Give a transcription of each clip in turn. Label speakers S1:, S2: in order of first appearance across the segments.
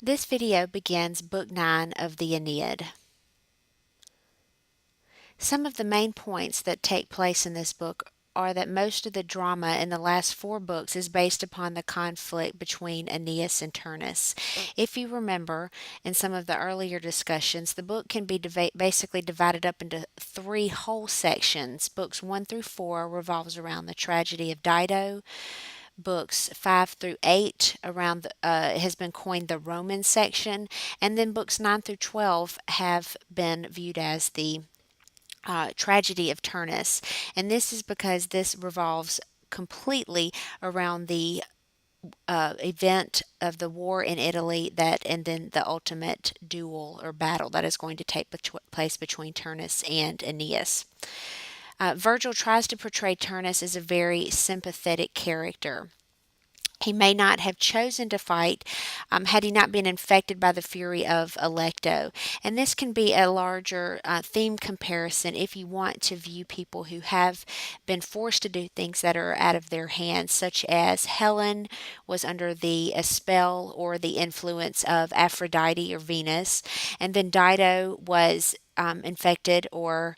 S1: This video begins Book 9 of the Aeneid. Some of the main points that take place in this book are that most of the drama in the last four books is based upon the conflict between Aeneas and Turnus. If you remember, in some of the earlier discussions, the book can be basically divided up into three whole sections. Books 1 through 4 revolves around the tragedy of Dido. Books 5 through 8 around has been coined the Roman section, and then books 9 through 12 have been viewed as the tragedy of Turnus. And this is because this revolves completely around the event of the war in Italy and then the ultimate duel or battle that is going to take place between Turnus and Aeneas. Virgil tries to portray Turnus as a very sympathetic character. He may not have chosen to fight had he not been infected by the fury of Alecto. And this can be a larger theme comparison if you want to view people who have been forced to do things that are out of their hands, such as Helen was under the spell or the influence of Aphrodite or Venus, and then Dido was infected or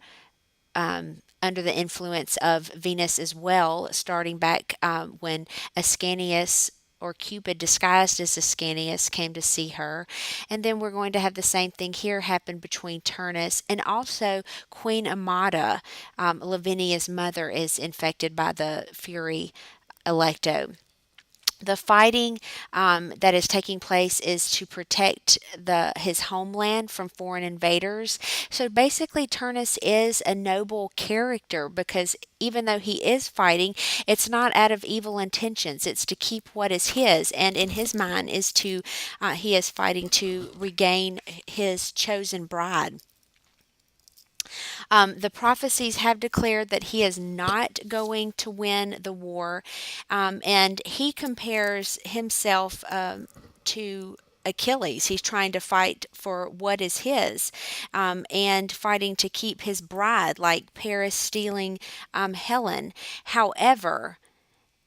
S1: under the influence of Venus as well, starting back when Ascanius or Cupid disguised as Ascanius came to see her. And then we're going to have the same thing here happen between Turnus and also Queen Amata. Lavinia's mother is infected by the Fury Electo. The fighting that is taking place is to protect his homeland from foreign invaders. So basically, Turnus is a noble character because even though he is fighting, it's not out of evil intentions. It's to keep what is his, and in his mind is he is fighting to regain his chosen bride. The prophecies have declared that he is not going to win the war, and he compares himself to Achilles. He's trying to fight for what is his and fighting to keep his bride, like Paris stealing Helen. However,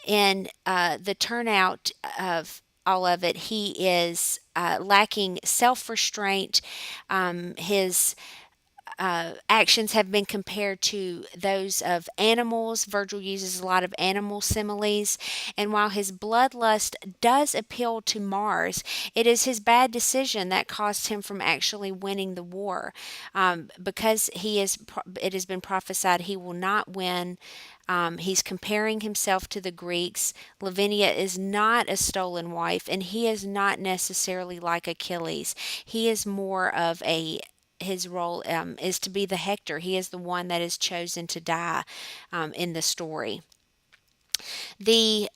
S1: in the turnout of all of it, he is lacking self restraint. His actions have been compared to those of animals. Virgil uses a lot of animal similes. And while his bloodlust does appeal to Mars, it is his bad decision that cost him from actually winning the war. Because it has been prophesied he will not win. He's comparing himself to the Greeks. Lavinia is not a stolen wife, and he is not necessarily like Achilles. He is more of his role is to be the Hector. He is the one that is chosen to die in the story. The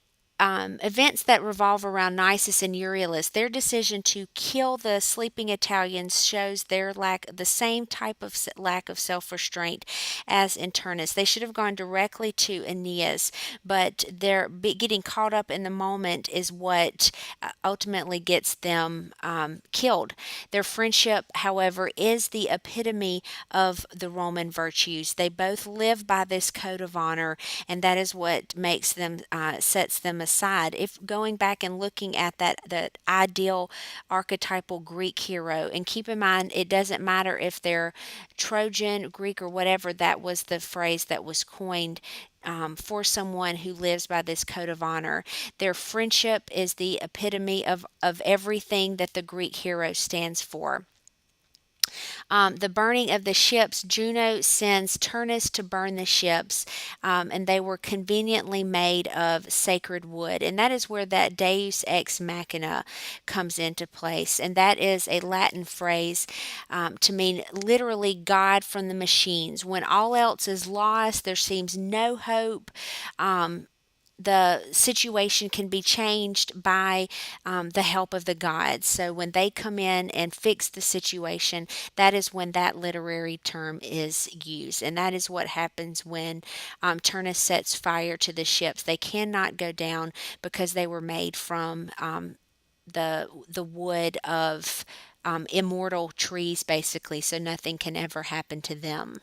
S1: events that revolve around Nisus and Euryalus, their decision to kill the sleeping Italians shows the same type of lack of self-restraint as in Turnus. They should have gone directly to Aeneas, but their getting caught up in the moment is what ultimately gets them killed. Their friendship, however, is the epitome of the Roman virtues. They both live by this code of honor, and that is what sets them aside. If going back and looking at that ideal archetypal Greek hero, and keep in mind it doesn't matter if they're Trojan, Greek, or whatever, that was the phrase that was coined for someone who lives by this code of honor. Their friendship is the epitome of everything that the Greek hero stands for. The burning of the ships, Juno sends Turnus to burn the ships, and they were conveniently made of sacred wood. And that is where that deus ex machina comes into place. And that is a Latin phrase to mean literally God from the machines. When all else is lost, there seems no hope. The situation can be changed by the help of the gods. So when they come in and fix the situation, that is when that literary term is used. And that is what happens when Turnus sets fire to the ships. They cannot go down because they were made from the wood of immortal trees, basically, so nothing can ever happen to them.